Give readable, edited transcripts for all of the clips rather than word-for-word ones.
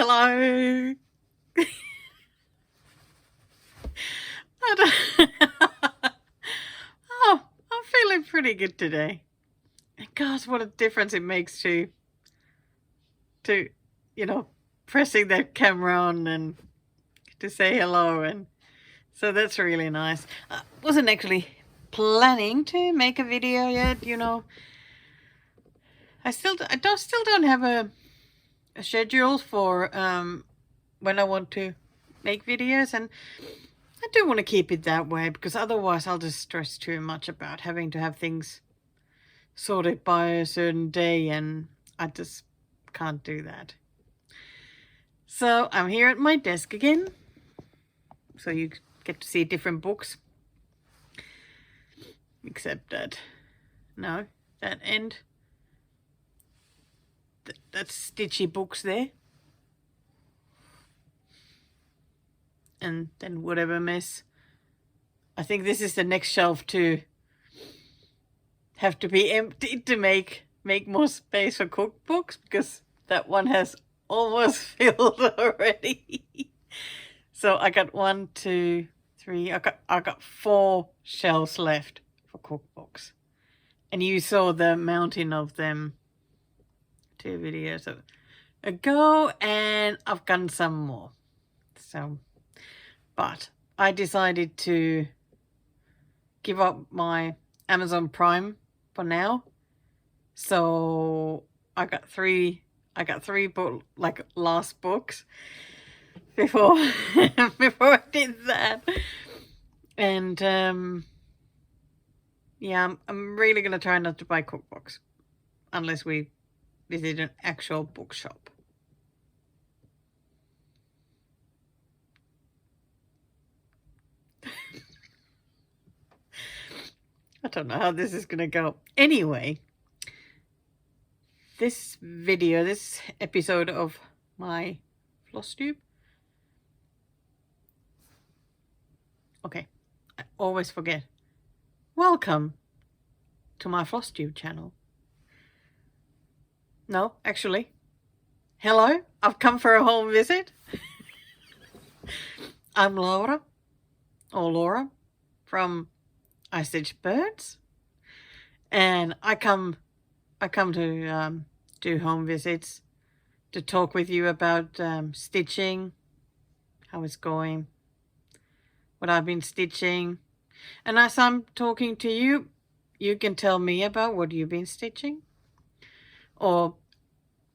Hello. Oh, I'm feeling pretty good today. And gosh, what a difference it makes to pressing the camera on and to say hello. And so that's really nice. I wasn't actually planning to make a video yet, I still don't have a schedule for when I want to make videos, and I do want to keep it that way because otherwise I'll just stress too much about having to have things sorted by a certain day, and I just can't do that. So I'm here at my desk again, so you get to see different books, except that that end, that's stitchy books there, and then whatever mess. I think this is the next shelf to have to be emptied to make more space for cookbooks, because that one has almost filled already. So I got 1, 2, 3. I got 4 shelves left for cookbooks, and you saw the mountain of them 2 videos ago, and I've gotten some more. So, but I decided to give up my Amazon Prime for now. So I got 3 last books before I did that. And yeah, I'm really gonna try not to buy cookbooks unless we visit an actual bookshop. I don't know how this is gonna go. Anyway, this episode of my Flosstube. Okay, I always forget. Welcome to my Flosstube channel. No, actually, hello, I've come for a home visit. I'm Laura from I Stitch Birds, and I come to do home visits to talk with you about stitching, how it's going, what I've been stitching, and as I'm talking to you, you can tell me about what you've been stitching, or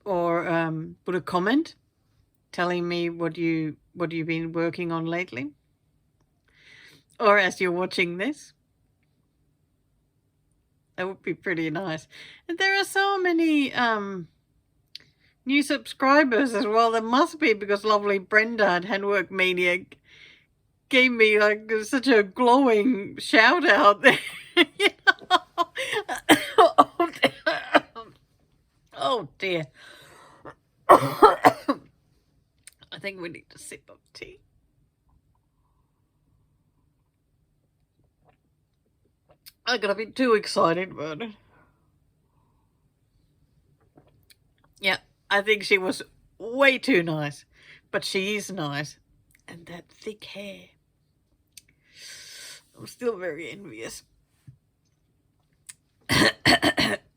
put a comment telling me what you've been working on lately, or as you're watching this. That would be pretty nice. And there are so many new subscribers as well. There must be, because lovely Brenda at Handwork Maniac gave me like such a glowing shout out there. Oh dear. I think we need to sip of tea. I gotta be too excited, but yeah, I think she was way too nice, but she is nice, and that thick hair. I'm still very envious.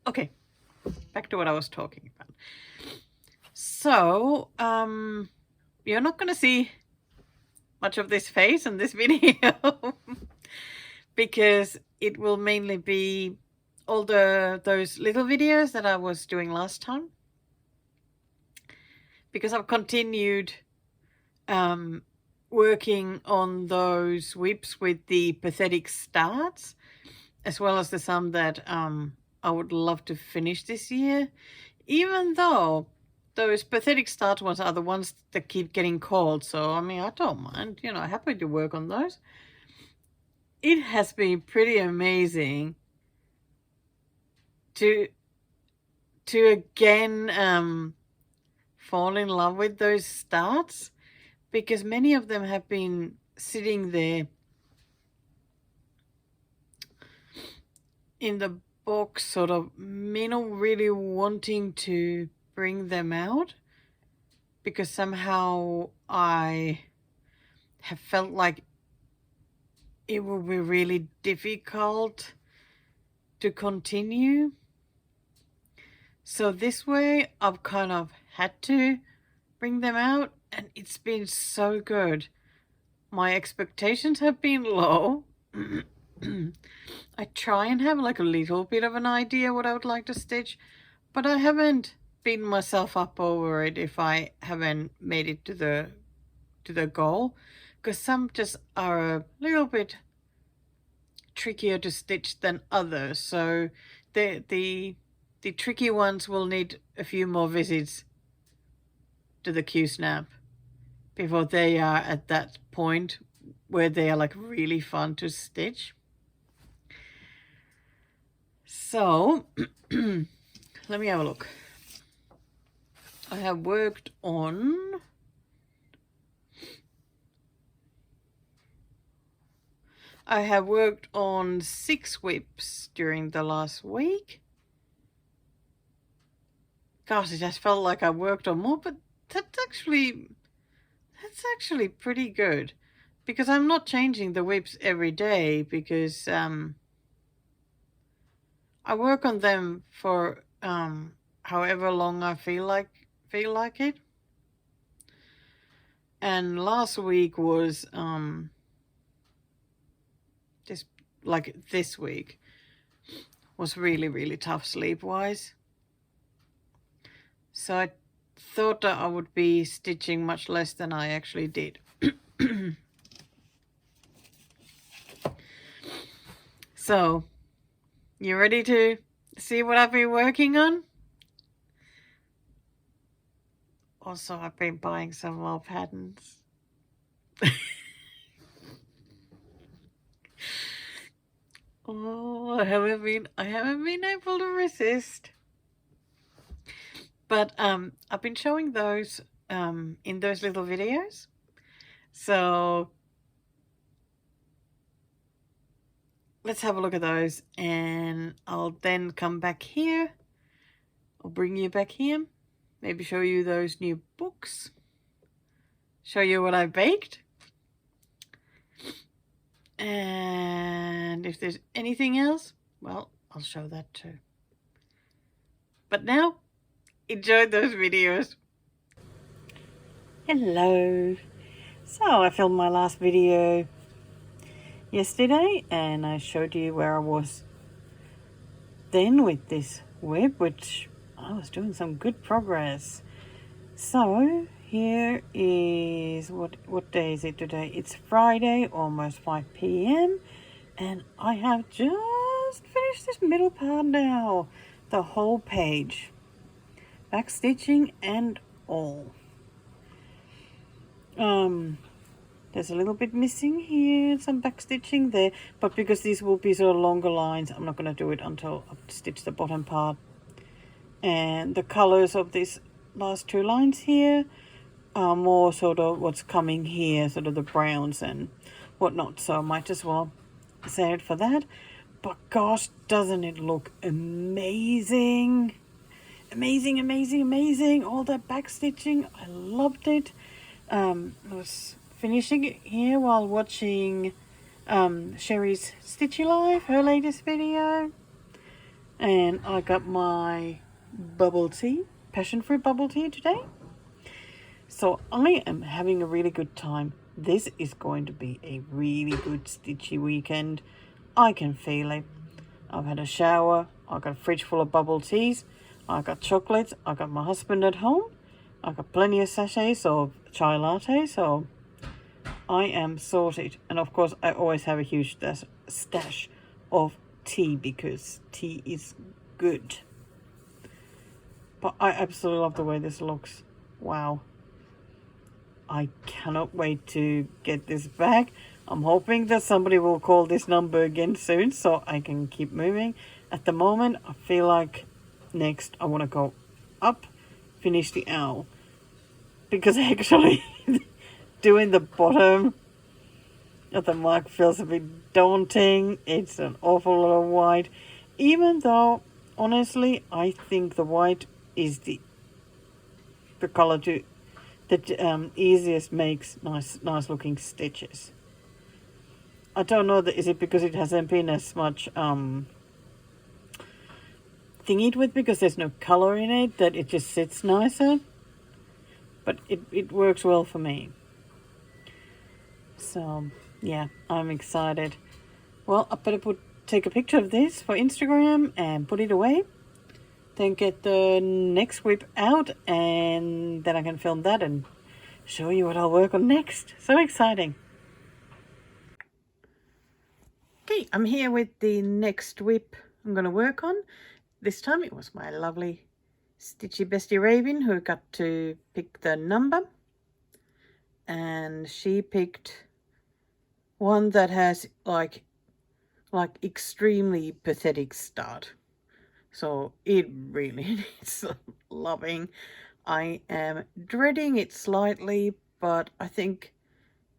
Okay, back to what I was talking about. So, you're not gonna see much of this face in this video because it will mainly be all those little videos that I was doing last time, because I've continued working on those whips with the pathetic starts, as well as the some that I would love to finish this year, even though those pathetic start ones are the ones that keep getting called. So I mean, I don't mind, happy to work on those. It has been pretty amazing to again fall in love with those starts, because many of them have been sitting there in the box, sort of me not really wanting to bring them out, because somehow I have felt like it will be really difficult to continue. So this way I've kind of had to bring them out, and it's been so good. My expectations have been low. I try and have like a little bit of an idea what I would like to stitch, but I haven't beaten myself up over it if I haven't made it to the goal, because some just are a little bit trickier to stitch than others. So the tricky ones will need a few more visits to the Q-snap before they are at that point where they are like really fun to stitch. So let me have a look. I have worked on I have worked on 6 whips during the last week. Gosh, it just felt like I worked on more, but that's actually pretty good, because I'm not changing the whips every day, because I work on them for however long I feel like it. And last week was just like this week was really tough sleep-wise. So I thought that I would be stitching much less than I actually did. So, you ready to see what I've been working on? Also, I've been buying some more patterns. Oh, I haven't been able to resist. But I've been showing those in those little videos. So let's have a look at those, and I'll then come back here. I'll bring you back here. Maybe show you those new books. Show you what I baked. And if there's anything else, well, I'll show that too. But now, enjoy those videos. Hello. So I filmed my last video yesterday, and I showed you where I was then with this web, which I was doing some good progress. So here is, what day is it today? It's Friday, almost 5 p.m. and I have just finished this middle part now. The whole page. Back stitching and all. There's a little bit missing here, some back stitching there, but because these will be sort of longer lines, I'm not going to do it until I've stitched the bottom part. And the colors of these last 2 lines here are more sort of what's coming here, sort of the browns and whatnot, so I might as well save it for that. But gosh, doesn't it look amazing? Amazing. All that back stitching, I loved it. I was finishing it here while watching Sherry's Stitchy Life, her latest video. And I got my bubble tea, passion fruit bubble tea today. So I am having a really good time. This is going to be a really good stitchy weekend. I can feel it. I've had a shower. I got a fridge full of bubble teas. I got chocolates. I got my husband at home. I got plenty of sachets of chai latte, so I am sorted. And of course, I always have a huge stash of tea, because tea is good. But I absolutely love the way this looks. Wow. I cannot wait to get this back. I'm hoping that somebody will call this number again soon so I can keep moving. At the moment, I feel like next I want to go up, finish the owl. Because actually doing the bottom of the mark feels a bit daunting. It's an awful lot of white. Even though, honestly, I think the white is the color to that easiest makes nice looking stitches. I don't know, is it because it hasn't been as much thingied with, because there's no color in it, that it just sits nicer, but it works well for me. So yeah, I'm excited. Well, I better take a picture of this for Instagram and put it away, then get the next whip out, and then I can film that and show you what I'll work on next. So exciting. Okay, I'm here with the next whip I'm going to work on. This time it was my lovely Stitchy Bestie Raven who got to pick the number. And she picked one that has like extremely pathetic start. So it really needs loving. I am dreading it slightly, but I think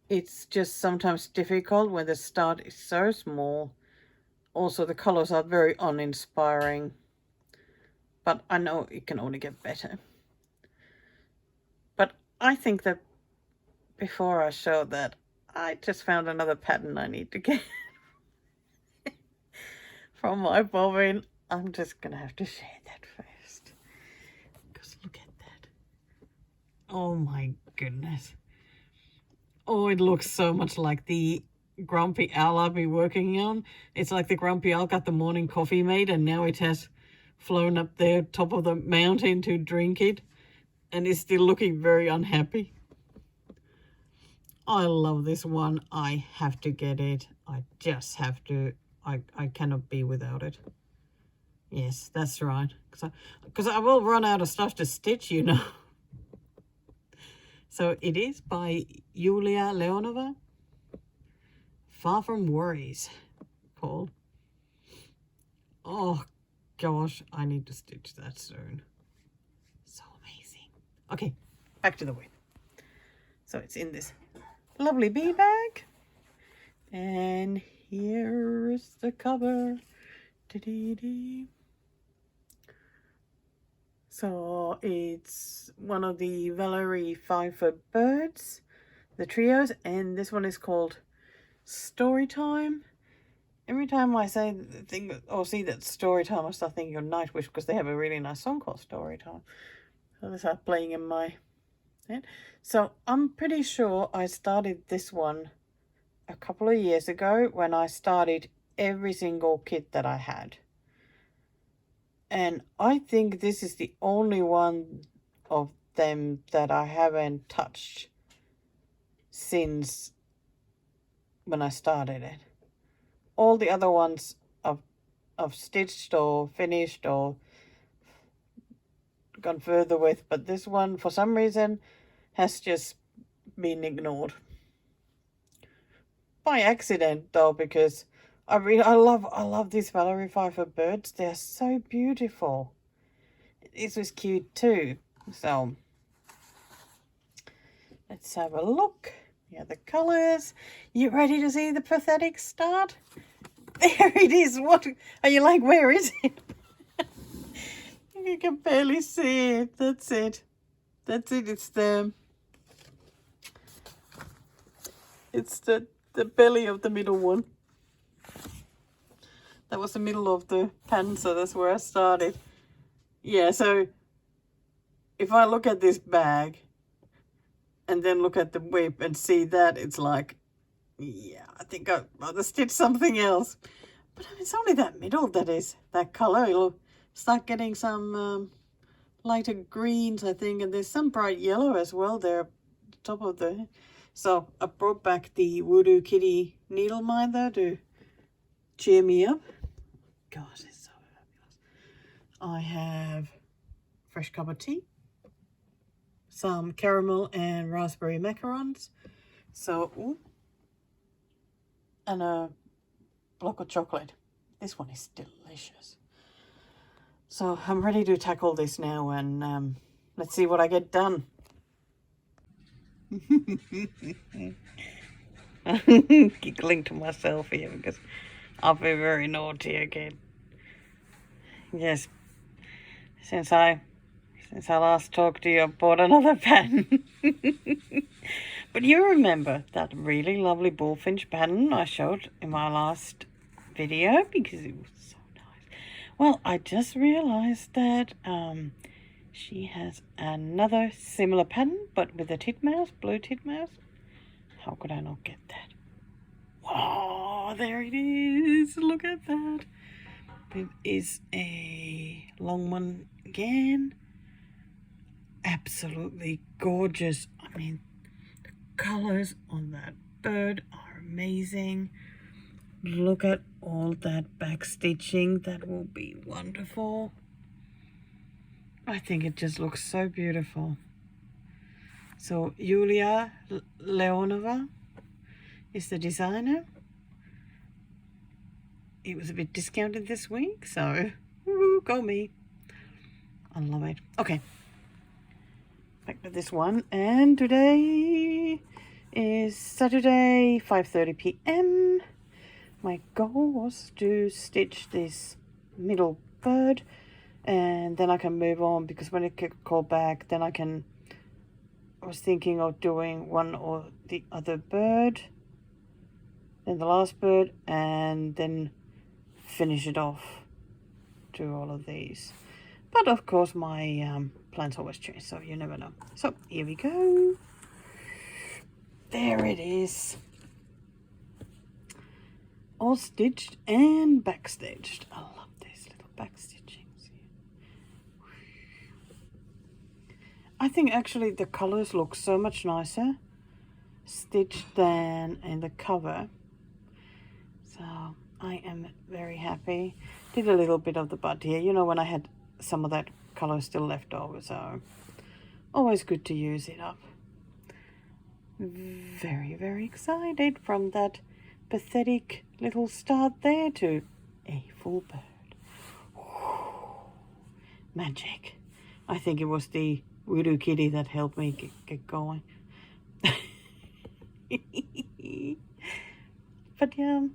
it's just sometimes difficult when the start is so small. Also, the colors are very uninspiring, but I know it can only get better. But I think that before I show that, I just found another pattern I need to get from my bobbin. I'm just gonna have to share that first, because look at that. Oh my goodness. Oh, it looks so much like the Grumpy Owl I've been working on. It's like the Grumpy Owl got the morning coffee made, and now it has flown up there top of the mountain to drink it, and is still looking very unhappy. I love this one. I have to get it. I just have to. I cannot be without it. Yes, that's right. Because I will run out of stuff to stitch, you know. So it is by Yulia Leonova. Far From Worries, called. Oh gosh, I need to stitch that soon. So amazing. Okay, back to the whip. So it's in this lovely bee bag. And here's the cover. Da-dee-dee. So it's one of the Val Pfeiffer birds, the trios, and this one is called Storytime. Every time I say the thing or see that Storytime, I start thinking of Nightwish, because they have a really nice song called Storytime. So they start playing in my head. So I'm pretty sure I started this one a couple of years ago when I started every single kit that I had. And I think this is the only one of them that I haven't touched since when I started it. All the other ones I've stitched or finished or gone further with, but this one for some reason has just been ignored. By accident though, because I love these Val Pfeiffer birds. They're so beautiful. This was cute too. So let's have a look. Yeah, the colors. You ready to see the pathetic start? There it is. What are you like? Where is it? You can barely see it. That's it. That's it. It's the belly of the middle one. That was the middle of the pan, so that's where I started. Yeah, so if I look at this bag and then look at the whip and see that, it's like, yeah, I think I'd rather stitch something else. But I mean, it's only that middle that is that color. It'll start getting some lighter greens, I think, and there's some bright yellow as well there at the top of the... So I brought back the Voodoo Kitty needle minder to cheer me up. Gosh, it's so fabulous. I have fresh cup of tea, some caramel and raspberry macarons, so and a block of chocolate. This one is delicious. So I'm ready to tackle this now, and let's see what I get done. Giggling to myself here because I've been very naughty again. Yes, since I since I last talked to you, I bought another pattern. But you remember that really lovely bullfinch pattern I showed in my last video because it was so nice. Well, I just realized that she has another similar pattern, but with a titmouse, blue titmouse. How could I not get that? Oh, there it is. Look at that. It is a long one again. Absolutely gorgeous. I mean, the colors on that bird are amazing. Look at all that back stitching. That will be wonderful. I think it just looks so beautiful. So Yulia Leonova is the designer. It was a bit discounted this week, so woo, go me. I love it. Okay, back to this one. And today is Saturday, 5:30 p.m. My goal was to stitch this middle bird, and then I can move on, because when it gets called back, then I was thinking of doing one or the other bird, then the last bird, and then finish it off to all of these. But of course my plans always change, so you never know. So here we go. There it is. All stitched and back stitched. I love these little back stitchings. I think actually the colors look so much nicer stitched than in the cover. So I am very happy. Did a little bit of the bud here, you know, when I had some of that color still left over, so always good to use it up. Very, very excited from that pathetic little start there to a full bird. Magic. I think it was the voodoo kitty that helped me get going. But yeah,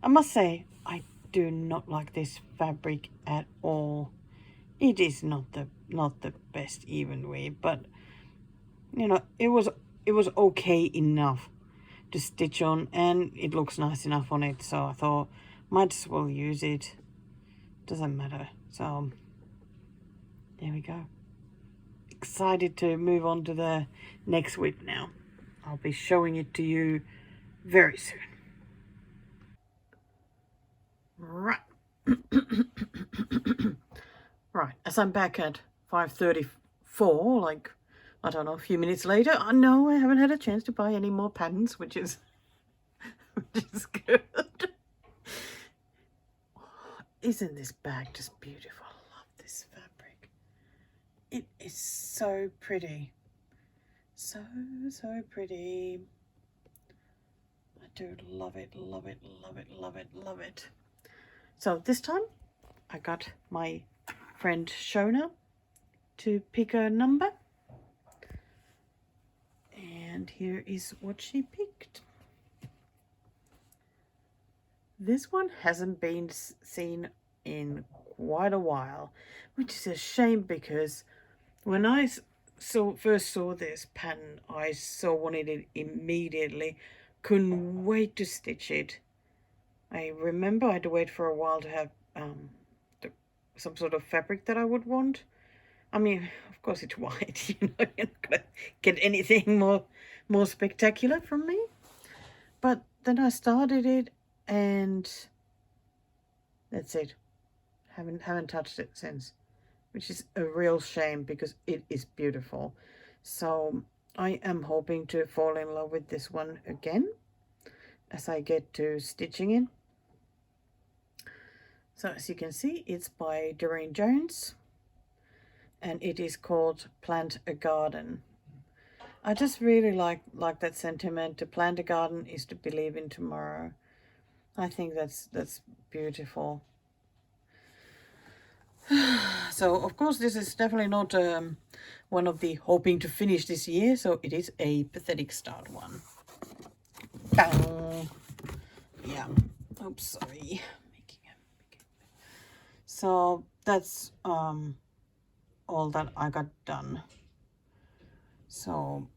I must say, I do not like this fabric at all. It is not the best even way, but you know, it was okay enough to stitch on, and it looks nice enough on it, so I thought might as well use it. Doesn't matter. So there we go. Excited to move on to the next whip now. I'll be showing it to you very soon. Right. Right, as I'm back at 5:34, like, I don't know, a few minutes later, I know I haven't had a chance to buy any more patterns, which is good. Isn't this bag just beautiful? I love this fabric. It is so pretty. So pretty. I do love it, love it, love it, love it, love it. So this time I got my friend Shona to pick a number. And here is what she picked. This one hasn't been seen in quite a while, which is a shame, because when I first saw this pattern, I so wanted it immediately. Couldn't wait to stitch it. I remember I had to wait for a while to have some sort of fabric that I would want. I mean, of course it's white, you know, you're not gonna get anything more spectacular from me. But then I started it, and that's it. Haven't touched it since, which is a real shame, because it is beautiful. So I am hoping to fall in love with this one again as I get to stitching it. So as you can see, it's by Doreen Jones, and it is called Plant a Garden. I just really like that sentiment. To plant a garden is to believe in tomorrow. I think that's beautiful. So of course this is definitely not one of the hoping to finish this year, so it is a pathetic start one. Bang. Yeah. Oops, sorry. So that's all that I got done. So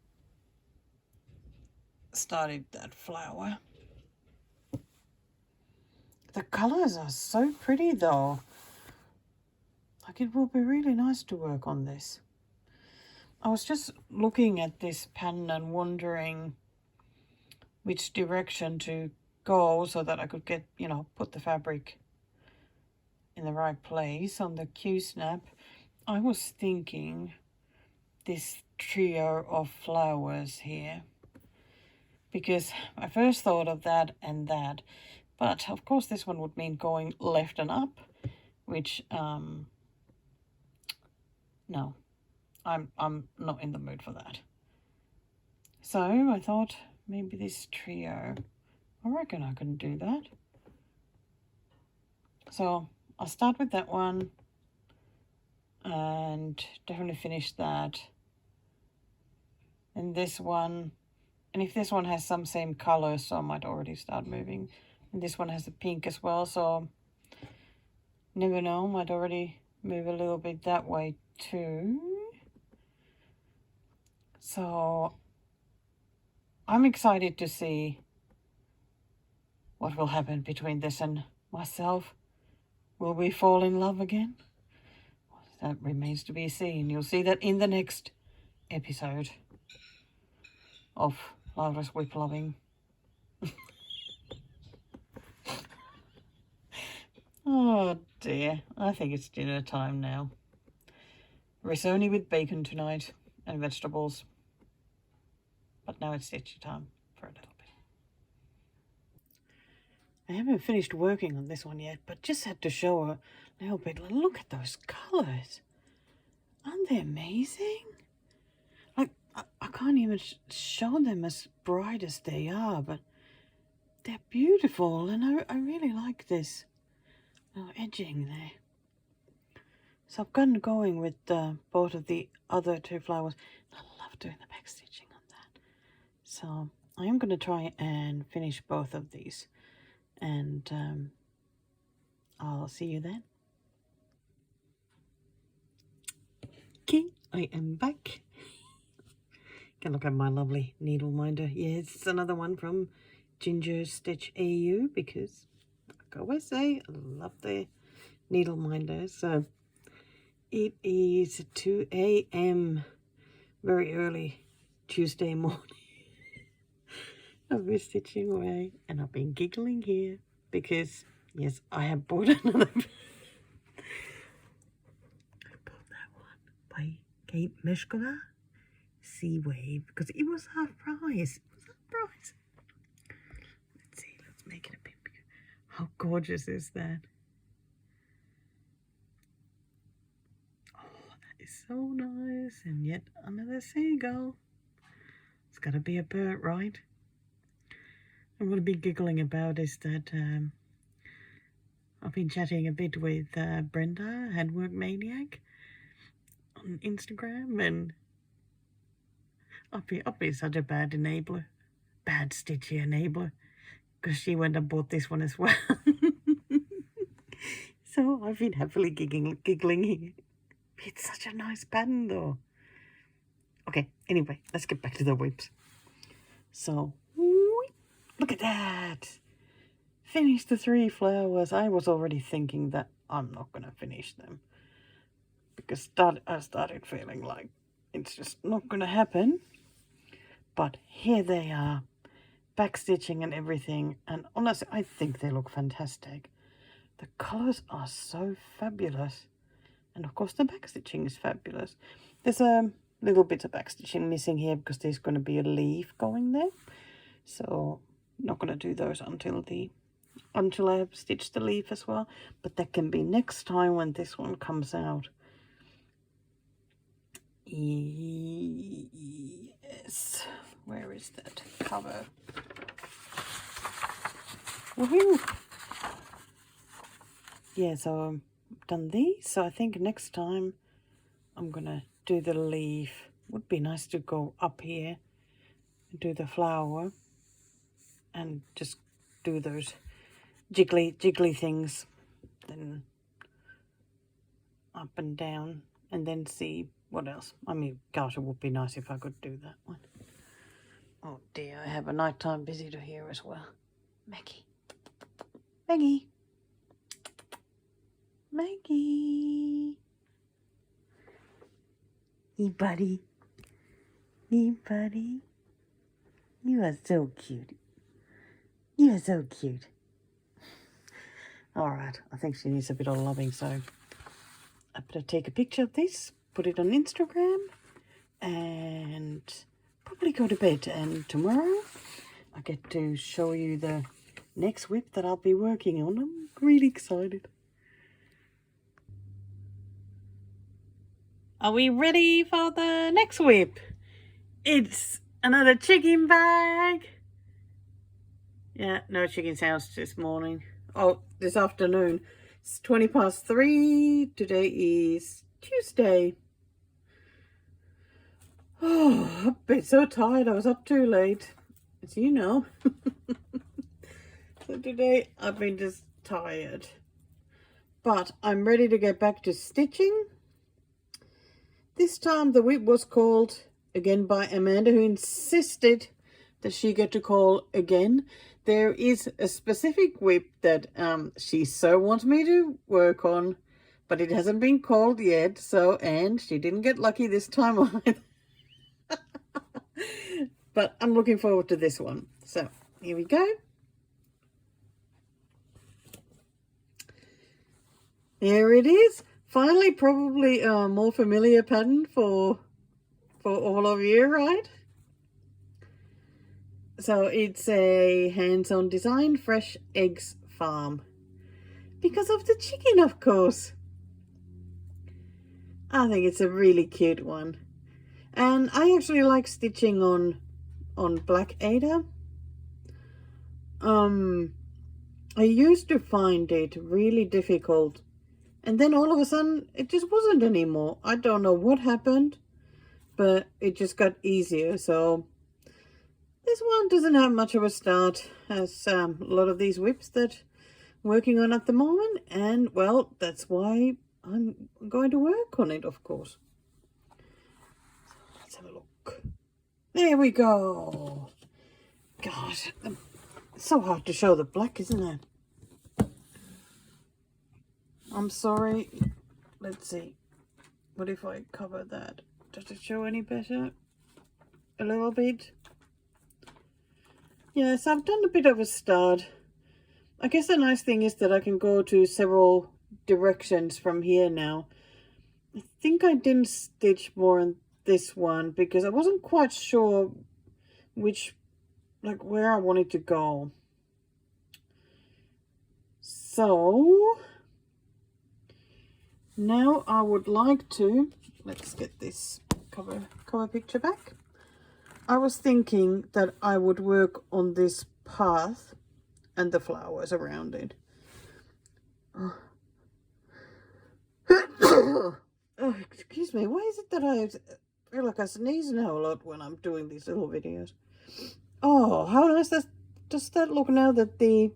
started that flower. The colors are so pretty though. Like, it will be really nice to work on this. I was just looking at this pen and wondering which direction to go so that I could get, you know, put the fabric in the right place on the Q-snap. I was thinking this trio of flowers here, because I first thought of that and that, but of course this one would mean going left and up, which no, I'm not in the mood for that. So I thought maybe this trio, I reckon I can do that. So I'll start with that one and definitely finish that. And this one, and if this one has some same color, so I might already start moving. And this one has a pink as well, so never know, might already move a little bit that way too. So I'm excited to see what will happen between this and myself. Will we fall in love again? That remains to be seen. You'll see that in the next episode of Laura's Whip Loving. Oh dear, I think it's dinner time now. Risotto with bacon tonight and vegetables. But now it's stitchy time for a little bit. I haven't finished working on this one yet, but just had to show a little bit. Look at those colours. Aren't they amazing? Like, I can't even show them as bright as they are, but they're beautiful, and I really like this little edging there. So I've gotten going with both of the other two flowers. I love doing the back stitching on that. So I am going to try and finish both of these, and I'll see you then. Okay, I am back. Can look at my lovely needle minder. Yes, it's another one from Ginger Stitch AU, because like I always say, I love the needle minder. So it is 2 a.m. very early Tuesday morning. I've been stitching away and I've been giggling here because yes, I have bought another. I bought that one by Kate Meshkova. Sea Wave, because it was half price. It was half price. Let's see, let's make it a bit bigger. How gorgeous is that? Oh, that is so nice. And yet another seagull. It's got to be a bird, right? And what I've been giggling about is that I've been chatting a bit with Brenda, Handwork Maniac, on Instagram, and I'll be such a bad enabler, bad stitchy enabler, because she went and bought this one as well. So I've been happily giggling here. It's such a nice pattern though. Okay, anyway, let's get back to the whips. So, look at that. Finished the 3 flowers. I was already thinking that I'm not going to finish them, because I started feeling like it's just not going to happen. But here they are, backstitching and everything, and honestly, I think they look fantastic. The colours are so fabulous, and of course the backstitching is fabulous. There's a little bit of backstitching missing here because there's going to be a leaf going there, so I'm not going to do those until I have stitched the leaf as well, but that can be next time when this one comes out. Yes, where is that cover? Woohoo! Yeah, so I've done these, so I think next time I'm gonna do the leaf. Would be nice to go up here and do the flower and just do those jiggly things, then up and down and then see what else. I mean, gosh, it would be nice if I could do that one. Oh dear, I have a nighttime visitor here as well. Maggie. Maggie. Maggie. Hey, buddy. Hey, buddy. You are so cute. You are so cute. All right, I think she needs a bit of loving, so I better take a picture of this, put it on Instagram, and probably go to bed. And tomorrow I get to show you the next whip that I'll be working on. I'm really excited. Are we ready for the next whip? It's another chicken bag. Yeah, no chicken sounds this morning. Oh, this afternoon. It's 3:20. Today is Tuesday. Oh, I've been so tired. I was up too late, as you know. So today I've been just tired. But I'm ready to get back to stitching. This time the whip was called again by Amanda, who insisted that she get to call again. There is a specific whip that she so wants me to work on, but it hasn't been called yet. So, and she didn't get lucky this time either. But I'm looking forward to this one. So here we go. There it is. Finally, probably a more familiar pattern for all of you, right? So it's a hands-on design, fresh eggs farm. Because of the chicken, of course. I think it's a really cute one. And I actually like stitching on black Ada. I used to find it really difficult. And then all of a sudden, it just wasn't anymore. I don't know what happened, but it just got easier. So this one doesn't have much of a start as a lot of these whips that I'm working on at the moment. And, well, that's why I'm going to work on it, of course. So let's have a look. There we go. Gosh, it's so hard to show the black, isn't it? I'm sorry. Let's see. What if I cover that? Does it show any better? A little bit. Yes, I've done a bit of a start. I guess the nice thing is that I can go to several directions from here now. I think I didn't stitch more on this one because I wasn't quite sure where I wanted to go. So now I would like to, let's get this cover picture back. I was thinking that I would work on this path and the flowers around it. Oh, excuse me. Why is it that I feel like I sneeze now a lot when I'm doing these little videos? Oh, how nice does that look now that the...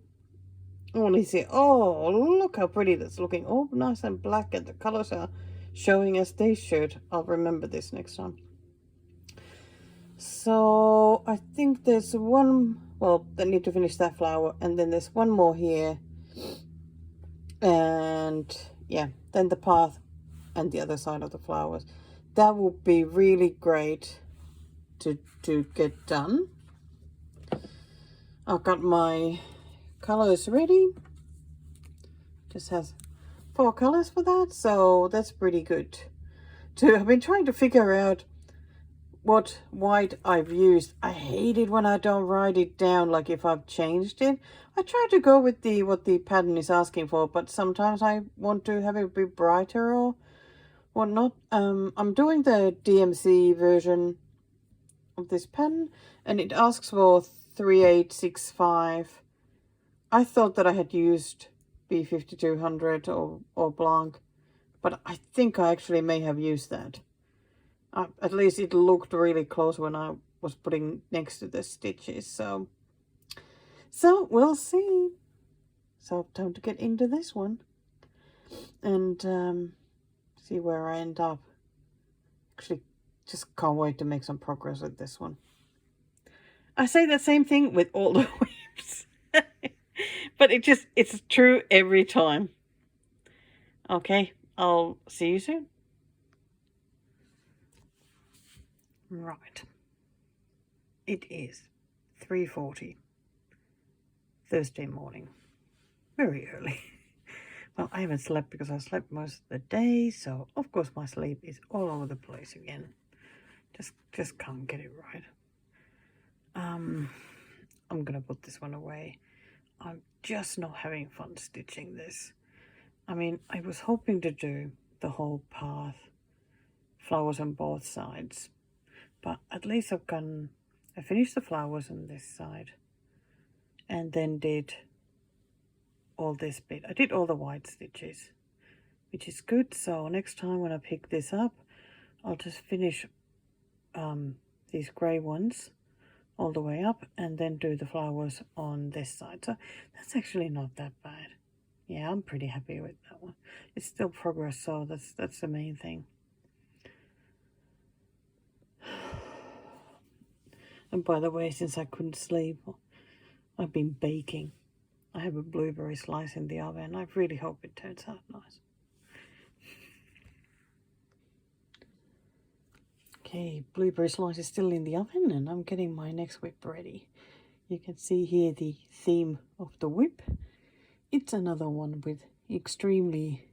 Oh, let me see. Oh, look how pretty that's looking. Oh, nice and black, and the colors are showing as they should. I'll remember this next time. So I think there's one, well, I need to finish that flower, and then there's one more here. And yeah, then the path and the other side of the flowers. That would be really great to get done. I've got my colors ready. Just has 4 colors for that, so that's pretty good. I've been trying to figure out what white I've used. I hate it when I don't write it down, like if I've changed it. I try to go with what the pattern is asking for, but sometimes I want to have it be brighter or whatnot. I'm doing the DMC version of this pattern, and it asks for 3865. I thought that I had used B5200 or Blanc, but I think I actually may have used that. At least it looked really close when I was putting next to the stitches. So we'll see. So time to get into this one and See where I end up. Actually, just can't wait to make some progress with this one. I say the same thing with all the whips. But it's true every time. Okay, I'll see you soon. Right. It is 3:40 Thursday morning. Very early. Well, I haven't slept because I slept most of the day, so of course my sleep is all over the place again. Just can't get it right. I'm gonna put this one away. I'm just not having fun stitching this. I mean, I was hoping to do the whole path, flowers on both sides, but at least I finished the flowers on this side and then did all this bit. I did all the white stitches, which is good. So next time when I pick this up, I'll just finish these grey ones all the way up and then do the flowers on this side. So that's actually not that bad. Yeah, I'm pretty happy with that one. It's still progress, so that's the main thing. And by the way, since I couldn't sleep, I've been baking. I have a blueberry slice in the oven. I really hope it turns out nice. Okay, blueberry slice is still in the oven and I'm getting my next whip ready. You can see here the theme of the whip. It's another one with extremely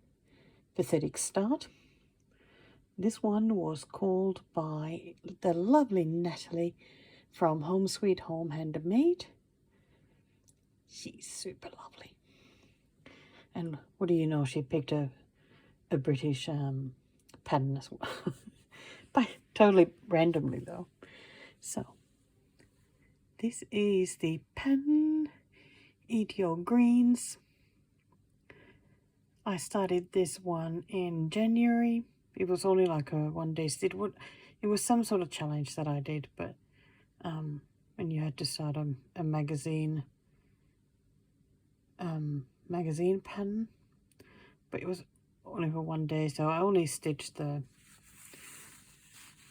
pathetic start. This one was called by the lovely Natalie from Home Sweet Home Handmade. She's super lovely. And what do you know, she picked a British pattern as well. But totally randomly though. So this is the pattern, Eat Your Greens. I started this one in January. It was only like a 1-day stitch. It was some sort of challenge that I did, but when you had to start a magazine pattern, but it was only for 1 day, so I only stitched the.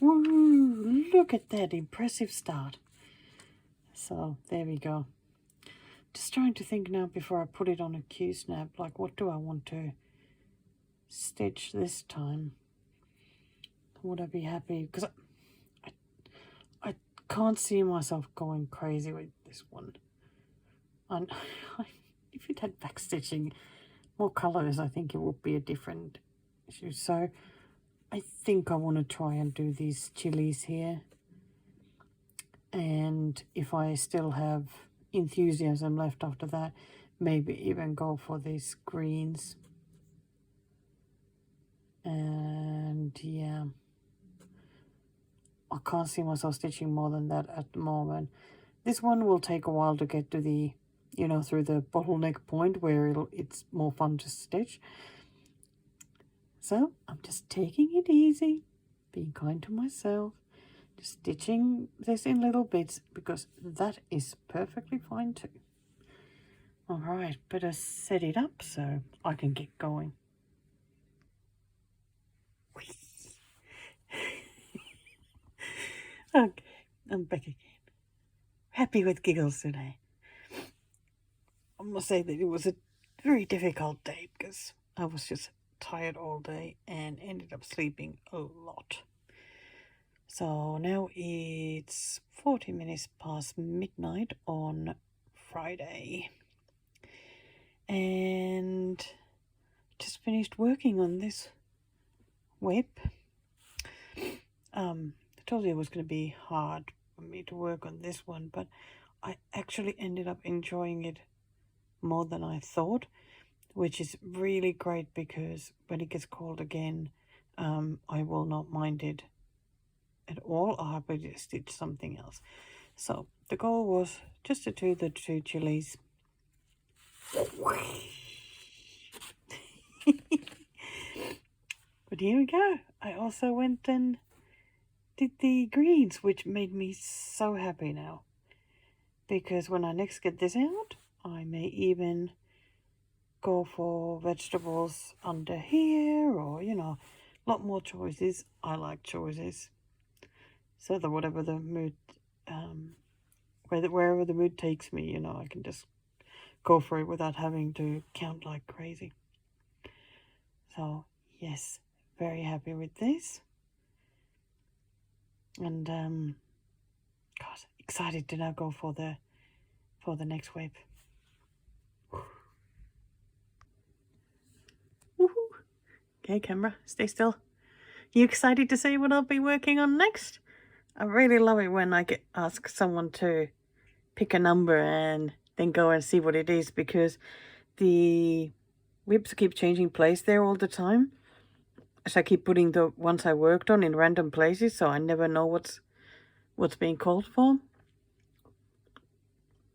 Woo! Look at that impressive start. So there we go. Just trying to think now before I put it on a Q-snap, like what do I want to stitch this time? Would I be happy? Because I can't see myself going crazy with this one. And if it had back stitching, more colours, I think it would be a different issue. So I think I want to try and do these chilies here. And if I still have enthusiasm left after that, maybe even go for these greens. And yeah, I can't see myself stitching more than that at the moment. This one will take a while to get to the, through the bottleneck point where it's more fun to stitch. So I'm just taking it easy, being kind to myself, just stitching this in little bits because that is perfectly fine too. All right, better set it up so I can get going. Okay, I'm back again. Happy with giggles today. I must say that it was a very difficult day because I was just tired all day and ended up sleeping a lot. So now it's 40 minutes past midnight on Friday. And just finished working on this whip. I told you it was going to be hard for me to work on this one, but I actually ended up enjoying it more than I thought, which is really great because when it gets cold again, I will not mind it at all. I'll happily stitch something else. So the goal was just to do the 2 chilies. But here we go. I also went and did the greens, which made me so happy now. Because when I next get this out, I may even go for vegetables under here, or a lot more choices. I like choices. So that whatever the mood, wherever the mood takes me, you know, I can just go for it without having to count like crazy. So yes, very happy with this. And God, excited to now go for the next web. Woohoo! Okay, camera, stay still. You excited to see what I'll be working on next? I really love it when I get asked someone to pick a number and then go and see what it is, because the whips keep changing place there all the time. So I keep putting the ones I worked on in random places, so I never know what's being called for.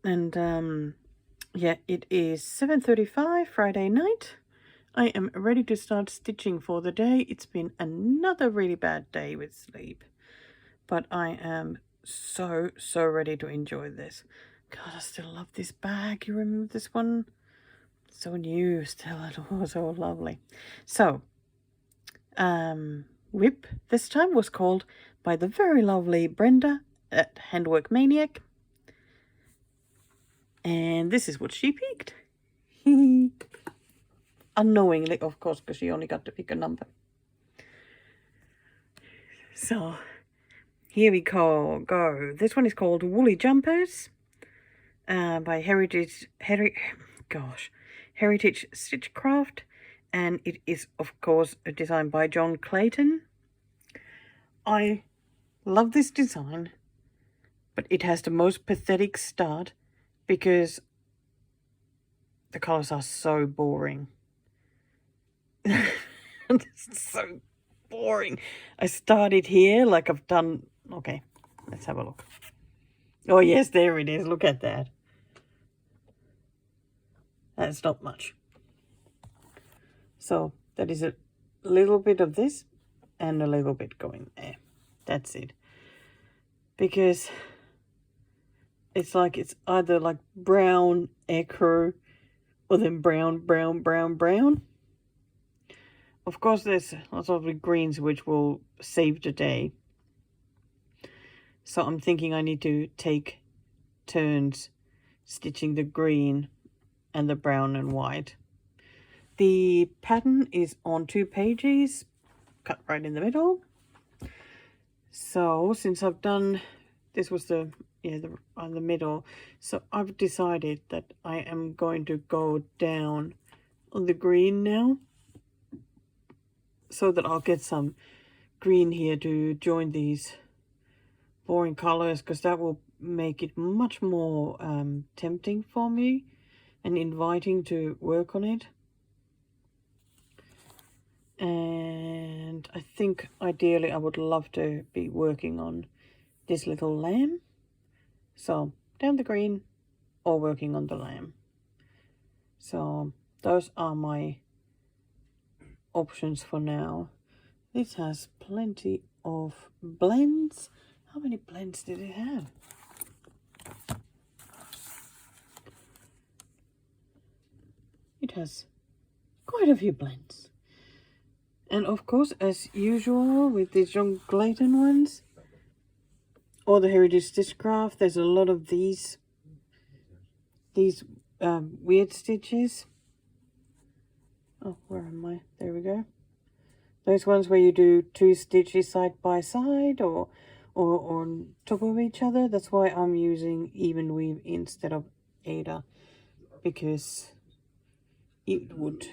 And yeah, it is 7:35 Friday night. I am ready to start stitching for the day. It's been another really bad day with sleep, but I am so ready to enjoy this. God, I still love this bag. You remember this one? So new still. It was so lovely. So whip this time was called by the very lovely Brenda at Handwork Maniac, and this is what she picked. Unknowingly, of course, because she only got to pick a number. So here we go. This one is called Woolly Jumpers by Heritage Stitchcraft, and it is, of course, a design by John Clayton. I love this design, but it has the most pathetic start because the colors are so boring. It's so boring. I started here like I've done. Okay, let's have a look. Oh yes, there it is. Look at that. That's not much. So that is a little bit of this and a little bit going there. That's it. Because it's like it's either like brown ecru or then brown, brown, brown, brown. Of course, there's lots of the greens which will save the day. So I'm thinking I need to take turns stitching the green and the brown and white. The pattern is on 2 pages, cut right in the middle. So since I've done, this was the middle, so I've decided that I am going to go down on the green now, so that I'll get some green here to join these boring colors, because that will make it much more tempting for me and inviting to work on it. And I think ideally I would love to be working on this little lamb. So down the green or working on the lamb. So those are my options for now. This has plenty of blends. How many blends did it have? It has quite a few blends. And of course, as usual with these John Clayton ones, or the Heritage Stitchcraft, there's a lot of these weird stitches. Oh, where am I? There we go. Those ones where you do 2 stitches side by side or on top of each other. That's why I'm using even weave instead of Ada, because it would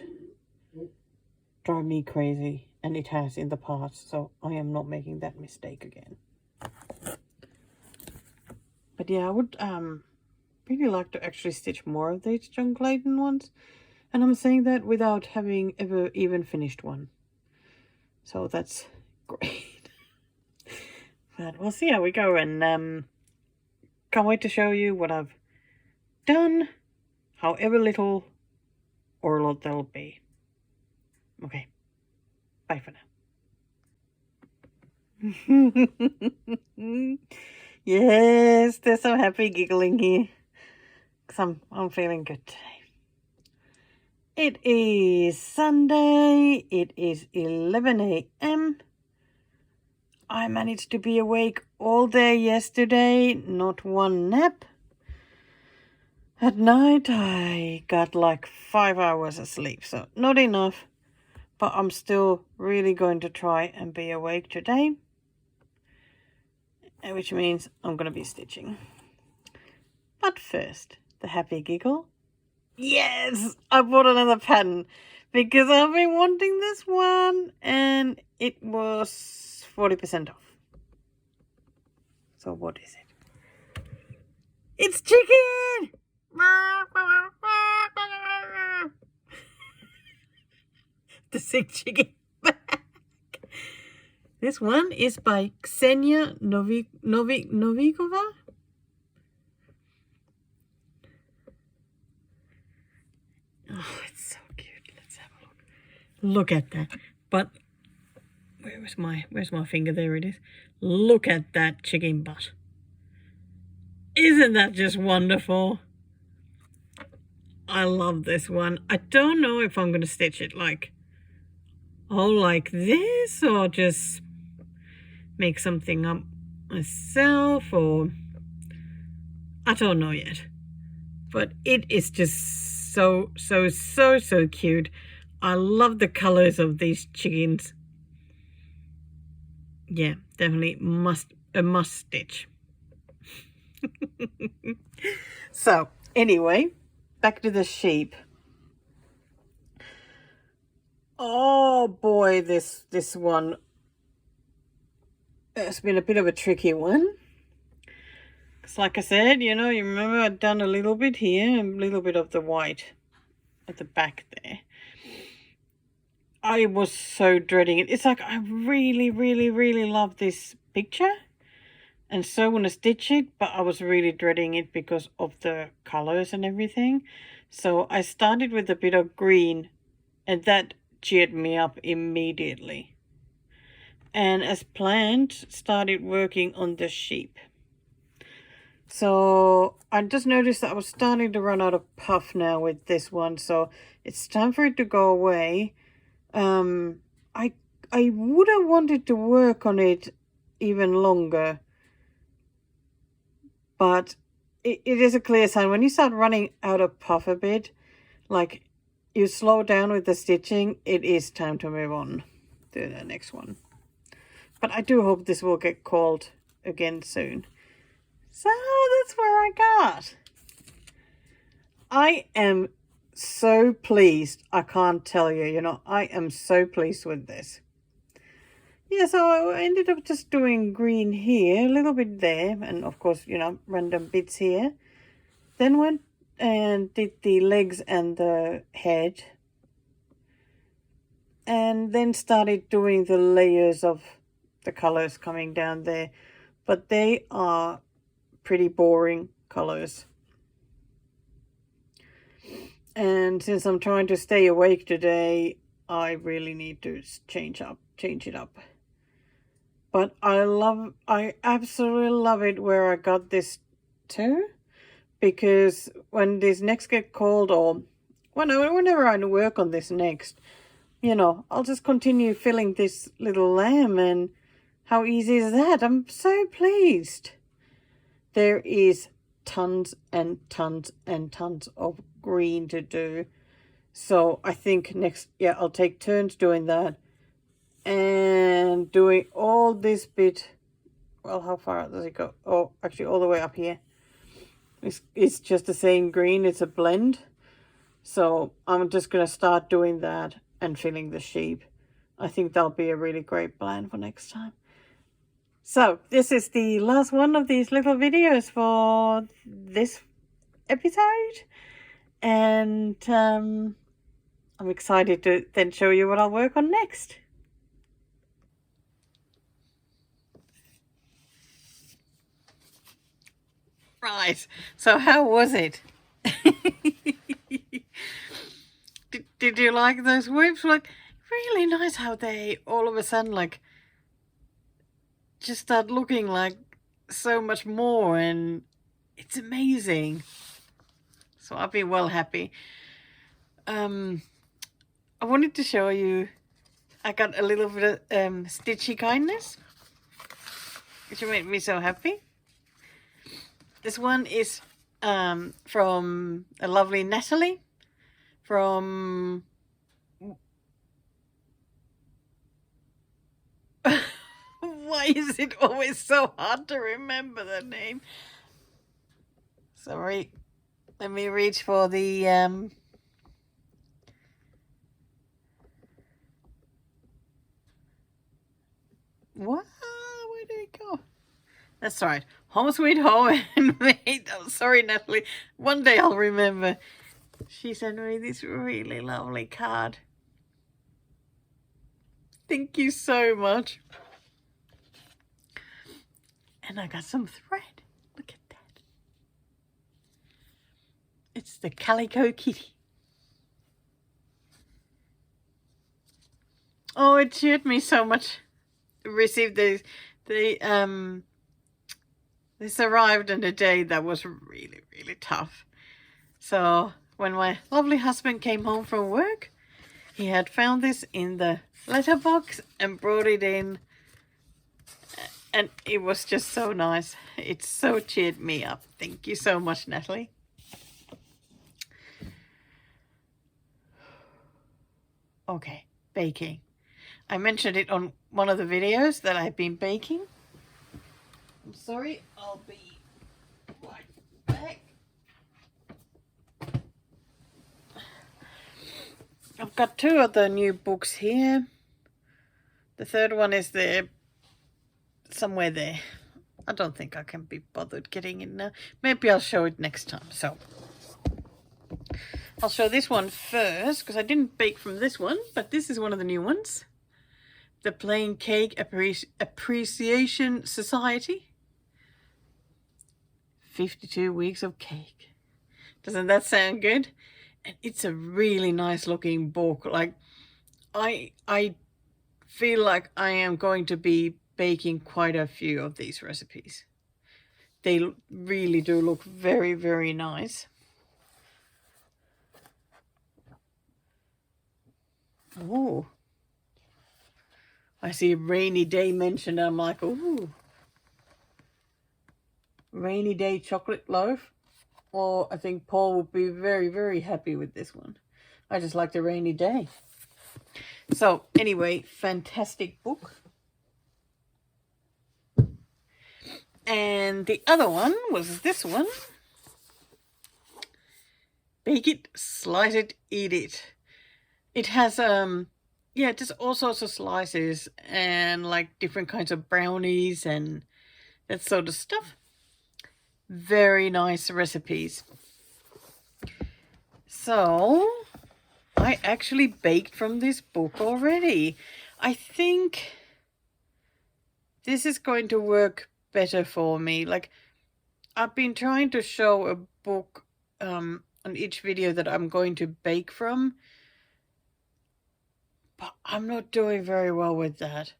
drive me crazy, and it has in the past, so I am not making that mistake again. But yeah, I would really like to actually stitch more of these John Clayton ones, and I'm saying that without having ever even finished one, so that's great. But we'll see how we go, and can't wait to show you what I've done, however little or a lot there'll be. Okay, bye for now. Yes, there's some happy giggling here, because I'm feeling good today. It is Sunday. It is 11 a.m. I managed to be awake all day yesterday, not one nap. At night I got like 5 hours of sleep, so not enough, but I'm still really going to try and be awake today, which means I'm going to be stitching. But first, the happy giggle. Yes, I bought another pattern because I've been wanting this one and it was 40% off. So what is it? It's chicken! The sick chicken back. This one is by Ksenia Novikova. Oh, it's so cute. Let's have a look. Look at that. But where's my finger? There it is. Look at that chicken butt. Isn't that just wonderful? I love this one. I don't know if I'm going to stitch it like this or just make something up myself, or I don't know yet. But it is just so cute. I love the colors of these chickens. Yeah, definitely a must stitch. So anyway, back to the sheep. Oh boy, this one has been a bit of a tricky one. Because like I said, you remember I'd done a little bit here and a little bit of the white at the back there. I was so dreading it. It's like I really love this picture and so want to stitch it, but I was really dreading it because of the colors and everything. So I started with a bit of green and that cheered me up immediately. And as planned, started working on the sheep. So I just noticed that I was starting to run out of puff now with this one, so it's time for it to go away. I would have wanted to work on it even longer, but it is a clear sign when you start running out of puff a bit, like you slow down with the stitching, it is time to move on to the next one. But I do hope this will get called again soon. So that's where I got. I am so pleased. I can't tell you, I am so pleased with this. Yeah, so I ended up just doing green here, a little bit there, and of course, random bits here. Then went and did the legs and the head. And then started doing the layers of the colors coming down there. But they are pretty boring colors. And since I'm trying to stay awake today, I really need to change it up. But I absolutely love it where I got this too, because when these next get called, or whenever I work on this next, I'll just continue filling this little lamb, and how easy is that? I'm so pleased. There is tons and tons and tons of green to do. So I think next, I'll take turns doing that. And doing all this bit. Well, how far does it go? Oh, actually all the way up here. It's just the same green. It's a blend. So I'm just going to start doing that and filling the sheep. I think that'll be a really great plan for next time. So this is the last one of these little videos for this episode. And I'm excited to then show you what I'll work on next. Right, so how was it? did you like those whips? Like, really nice how they all of a sudden just start looking like so much more, and it's amazing. So I've been well happy. I wanted to show you, I got a little bit of stitchy kindness, which made me so happy. This one is from a lovely Natalie from why is it always so hard to remember the name? Sorry, let me reach for the what? Where did it go? That's right. Home Sweet Home Handmade. Oh, sorry, Natalie. One day I'll remember. She sent me this really lovely card. Thank you so much. And I got some thread. Look at that. It's the Calico Kitty. Oh, it cheered me so much. Received this arrived on a day that was really, really tough. So when my lovely husband came home from work, he had found this in the letterbox and brought it in, and it was just so nice. It so cheered me up. Thank you so much, Natalie. Okay, baking. I mentioned it on one of the videos that I've been baking. I'm sorry, I'll be right back. I've got two of the new books here. The third one is there, somewhere there. I don't think I can be bothered getting it now. Maybe I'll show it next time. So I'll show this one first because I didn't bake from this one, but this is one of the new ones. The Plain Cake Appreciation Society. 52 weeks of cake. Doesn't that sound good? And it's a really nice looking book. Like I feel like I am going to be baking quite a few of these recipes. They really do look very, very nice. Oh, I see a rainy day mentioned. I'm like, ooh, rainy day chocolate loaf. Well, I think Paul would be very, very happy with this one. I just like the rainy day. So anyway, fantastic book. And the other one was this one. Bake It, Slice It, Eat It. It has yeah, just all sorts of slices and like different kinds of brownies and that sort of stuff. Very nice recipes. So I actually baked from this book already. I think this is going to work better for me. Like I've been trying to show a book on each video that I'm going to bake from, but I'm not doing very well with that.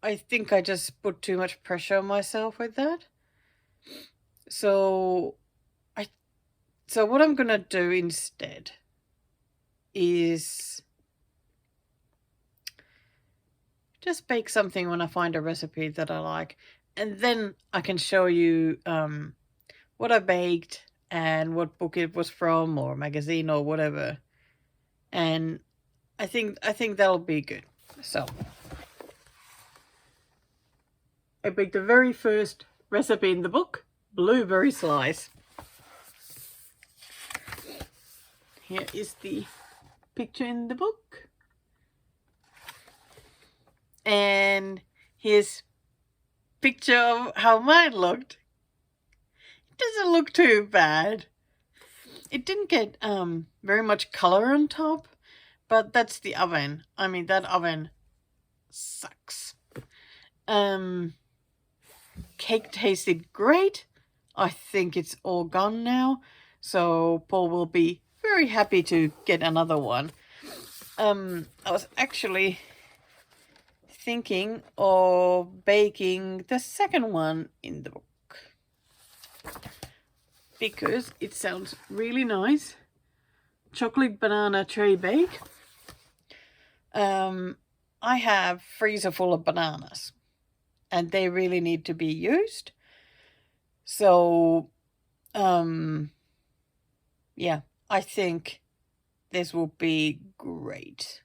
I think I just put too much pressure on myself with that. So what I'm gonna do instead is just bake something when I find a recipe that I like, and then I can show you what I baked and what book it was from or magazine or whatever. And I think that'll be good. So I baked the very first recipe in the book, blueberry slice. Here is the picture in the book. And here's picture of how mine looked. It doesn't look too bad. It didn't get very much color on top, but that's the oven. I mean, that oven sucks. Cake tasted great. I think it's all gone now, so Paul will be very happy to get another one. I was actually thinking of baking the second one in the book because it sounds really nice. chocolate banana cherry bake. I have freezer full of bananas and they really need to be used. So, yeah, I think this will be great.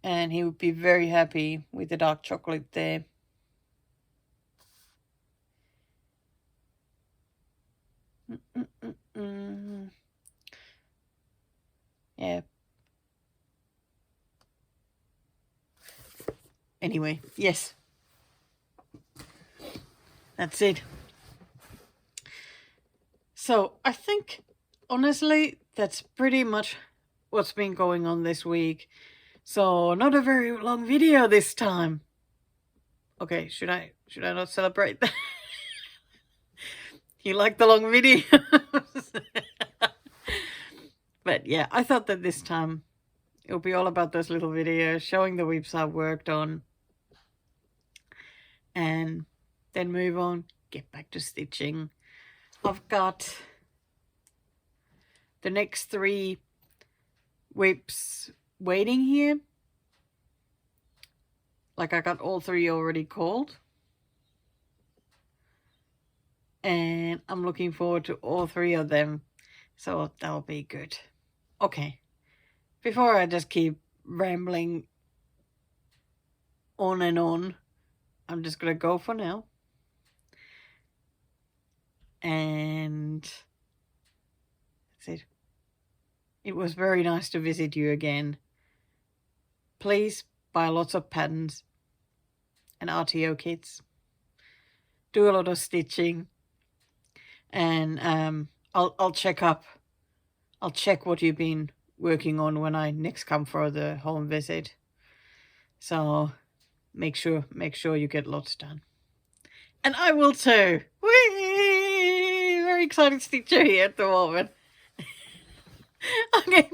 And he would be very happy with the dark chocolate there. Yeah. Anyway, yes. That's it. So I think, honestly, that's pretty much what's been going on this week. So not a very long video this time. Okay, should I not celebrate that? You like the long videos? But yeah, I thought that this time it'll be all about those little videos, showing the weeps I've worked on. And then move on, get back to stitching. I've got the next 3 whips waiting here. Like I got all 3 already called. And I'm looking forward to all 3 of them. So that'll be good. Okay. Before I just keep rambling on and on, I'm just going to go for now. And that's it. It was very nice to visit you again. Please buy lots of patterns and RTO kits. Do a lot of stitching. And I'll check up. I'll check what you've been working on when I next come for the home visit. So make sure you get lots done. And I will too. Whee! Very excited stitcher here at the moment. Okay,